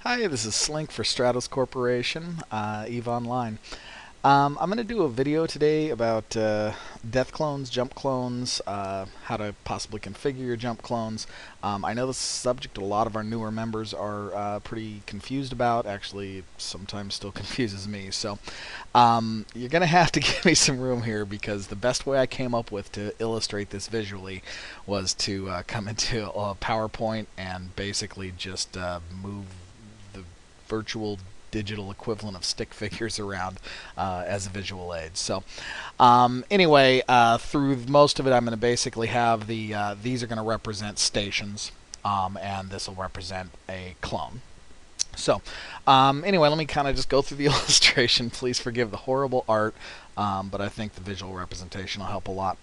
Hi, this is Slink for Stratos Corporation, EVE Online. I'm going to do a video today about death clones, jump clones, how to possibly configure your jump clones. I know this is a subject a lot of our newer members are pretty confused about. Actually, it sometimes still confuses me. So you're going to have to give me some room here because the best way I came up with to illustrate this visually was to come into a PowerPoint and basically just move the virtual digital equivalent of stick figures around as a visual aid. So anyway, through most of it, I'm going to basically have these are going to represent stations, and this will represent a clone. So anyway, let me kind of just go through the illustration. Please forgive the horrible art, but I think the visual representation will help a lot.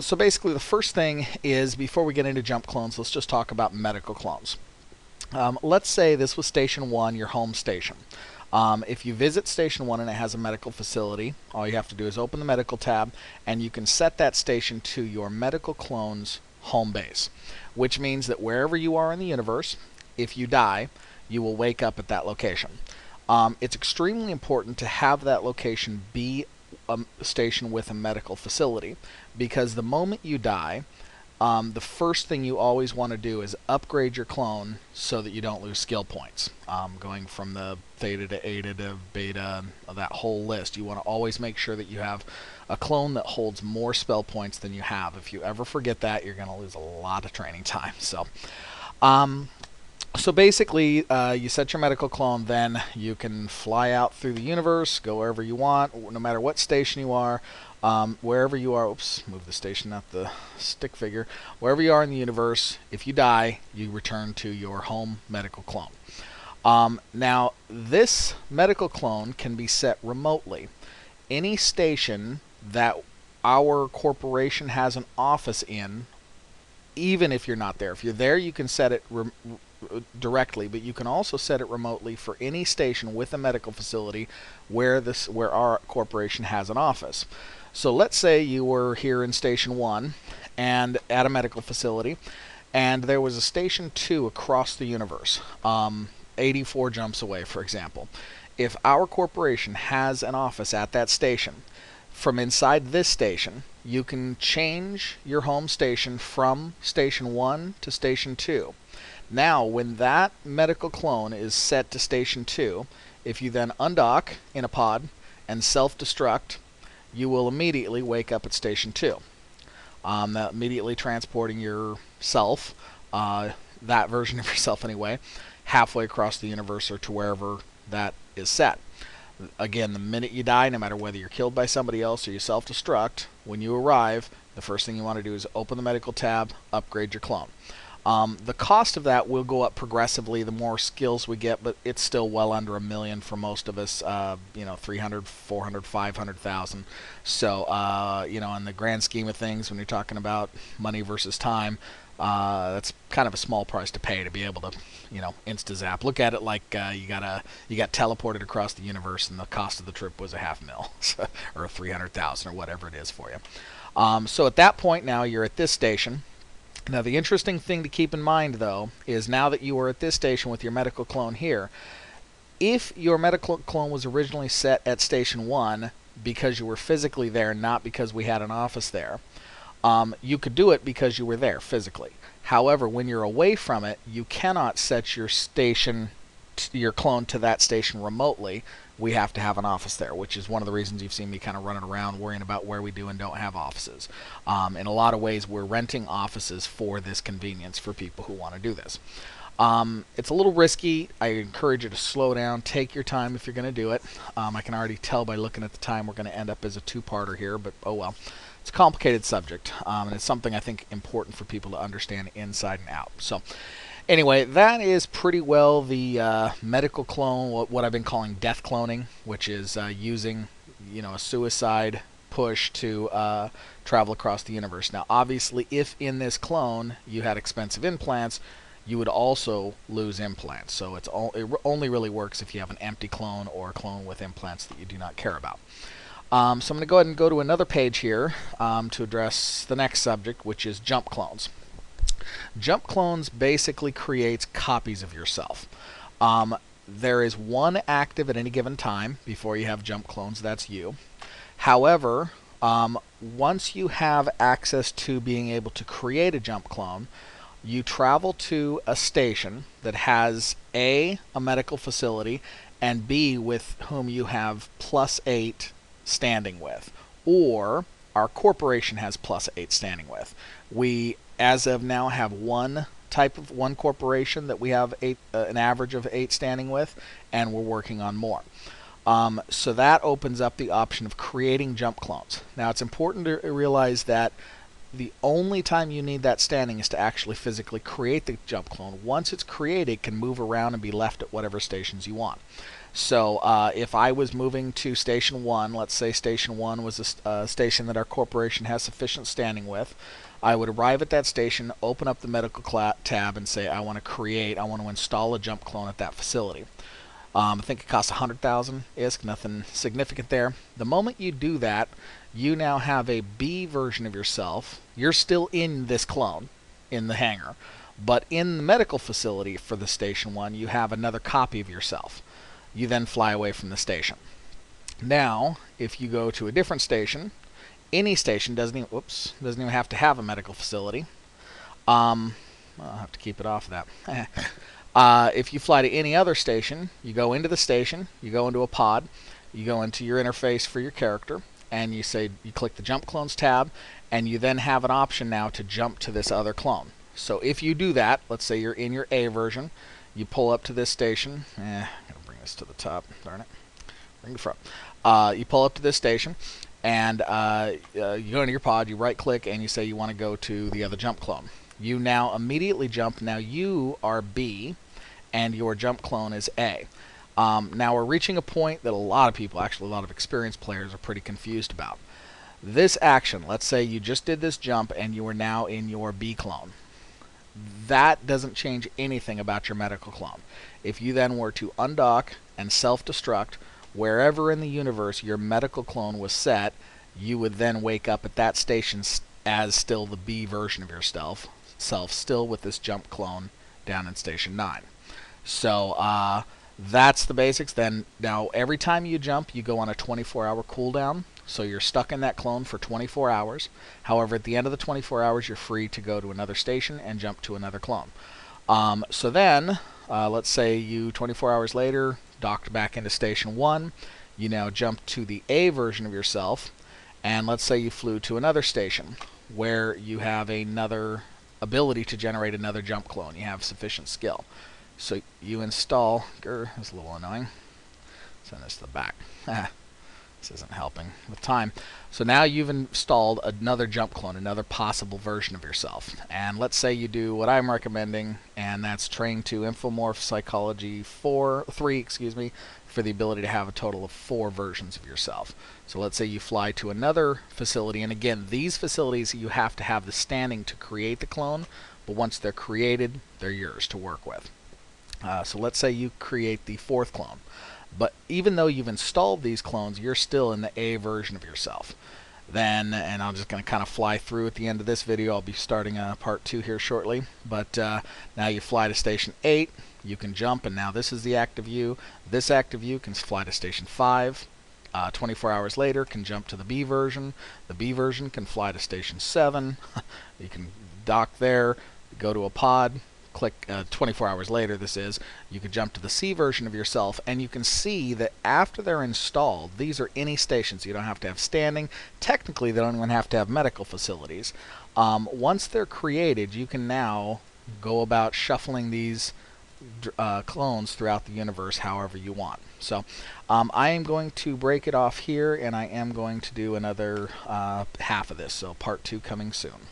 So basically, the first thing is, before we get into jump clones, let's just talk about medical clones. Let's say this was Station 1, your home station. If you visit Station 1 and it has a medical facility, all you have to do is open the medical tab, and you can set that station to your medical clone's home base, which means that wherever you are in the universe, if you die, you will wake up at that location. It's extremely important to have that location be a station with a medical facility, because the moment you die, the first thing you always want to do is upgrade your clone so that you don't lose skill points. Going from the theta to eta to beta, that whole list, you want to always make sure that you have a clone that holds more spell points than you have. If you ever forget that, you're going to lose a lot of training time. So basically, you set your medical clone, then you can fly out through the universe, go wherever you want, no matter what station you are. Wherever you are, oops, move the station, not the stick figure. Wherever you are in the universe, if you die, you return to your home medical clone. Now, this medical clone can be set remotely. Any station that our corporation has an office in, even if you're not there. If you're there, you can set it directly, but you can also set it remotely for any station with a medical facility where our corporation has an office. So let's say you were here in Station 1 and at a medical facility, and there was a Station 2 across the universe, 84 jumps away, for example. If our corporation has an office at that station, from inside this station, you can change your home station from Station 1 to Station 2. Now, when that medical clone is set to Station 2, if you then undock in a pod and self-destruct, you will immediately wake up at Station 2. That immediately transporting yourself, that version of yourself anyway, halfway across the universe or to wherever that is set. Again, the minute you die, no matter whether you're killed by somebody else or you self-destruct, when you arrive, the first thing you want to do is open the medical tab, upgrade your clone. The cost of that will go up progressively the more skills we get, but it's still well under $1 million for most of us. 300, 400, 500,000. So, in the grand scheme of things, when you're talking about money versus time, that's kind of a small price to pay to be able to, insta-zap. Look at it like you got teleported across the universe, and the cost of the trip was $500,000 or 300,000 or whatever it is for you. So at that point, now you're at this station. Now, the interesting thing to keep in mind, though, is now that you are at this station with your medical clone here, if your medical clone was originally set at Station 1 because you were physically there, not because we had an office there, you could do it because you were there physically. However, when you're away from it, you cannot set your clone to that station remotely. We have to have an office there, which is one of the reasons you've seen me kind of running around worrying about where we do and don't have offices. In a lot of ways, we're renting offices for this convenience for people who want to do this. It's a little risky. I encourage you to slow down, take your time if you're going to do it. I can already tell by looking at the time we're going to end up as a two-parter here, but oh well. It's a complicated subject, and it's something I think important for people to understand inside and out. So anyway, that is pretty well the medical clone, what I've been calling death cloning, which is using a suicide push to travel across the universe. Now, obviously, if in this clone you had expensive implants, you would also lose implants. So it only really works if you have an empty clone or a clone with implants that you do not care about. So I'm going to go ahead and go to another page here to address the next subject, which is jump clones. Jump clones basically creates copies of yourself. There is one active at any given time before you have jump clones. That's you. However, once you have access to being able to create a jump clone, you travel to a station that has a medical facility, and B, with whom you have +8 standing with, or our corporation has +8 standing with. We, as of now, have one corporation that we have an average of 8 standing with, and we're working on more. So that opens up the option of creating jump clones. Now, it's important to realize that the only time you need that standing is to actually physically create the jump clone. Once it's created, it can move around and be left at whatever stations you want. So if I was moving to Station 1, let's say Station 1 was a station that our corporation has sufficient standing with, I would arrive at that station, open up the medical tab, and say I want to install a jump clone at that facility. I think it costs 100,000 ISK, nothing significant there. The moment you do that, you now have a B version of yourself. You're still in this clone in the hangar, but in the medical facility for the Station 1, you have another copy of yourself. You then fly away from the station. Now, if you go to a different station, any station doesn't even have to have a medical facility. I'll have to keep it off of that. If you fly to any other station, you go into the station, you go into a pod, you go into your interface for your character, and you click the Jump Clones tab, and you then have an option now to jump to this other clone. So if you do that, let's say you're in your A version, you pull up to this station. I'm going to bring this to the top, darn it. Bring the front. You pull up to this station, and you go into your pod, you right click, and you say you want to go to the other jump clone. You now immediately jump. Now you are B, and your jump clone is A. Now we're reaching a point that a lot of people, actually a lot of experienced players, are pretty confused about. This action, let's say you just did this jump and you are now in your B clone. That doesn't change anything about your medical clone. If you then were to undock and self-destruct wherever in the universe your medical clone was set, you would then wake up at that station as still the B version of yourself, still with this jump clone down in Station 9. So that's the basics. Then now every time you jump, you go on a 24-hour cooldown. So you're stuck in that clone for 24 hours. However, at the end of the 24 hours, you're free to go to another station and jump to another clone. So then, let's say you 24 hours later docked back into Station 1. You now jump to the A version of yourself, and let's say you flew to another station where you have another ability to generate another jump clone. You have sufficient skill. So you install, it's a little annoying. Send this to the back. This isn't helping with time. So now you've installed another jump clone, another possible version of yourself. And let's say you do what I'm recommending, and that's train to Infomorph Psychology 3, for the ability to have a total of 4 versions of yourself. So let's say you fly to another facility, and again, these facilities you have to have the standing to create the clone, but once they're created, they're yours to work with. So let's say you create the 4th clone. But even though you've installed these clones, you're still in the A version of yourself. Then, and I'm just going to kind of fly through at the end of this video. I'll be starting part 2 here shortly. But now you fly to Station 8. You can jump, and now this is the active you. This active you can fly to Station 5. 24 hours later, can jump to the B version. The B version can fly to Station 7. You can dock there, go to a pod. Click 24 hours later, you can jump to the C version of yourself, and you can see that after they're installed, these are any stations. You don't have to have standing. Technically, they don't even have to have medical facilities. Once they're created, you can now go about shuffling these clones throughout the universe however you want. So I am going to break it off here, and I am going to do another half of this, so part 2 coming soon.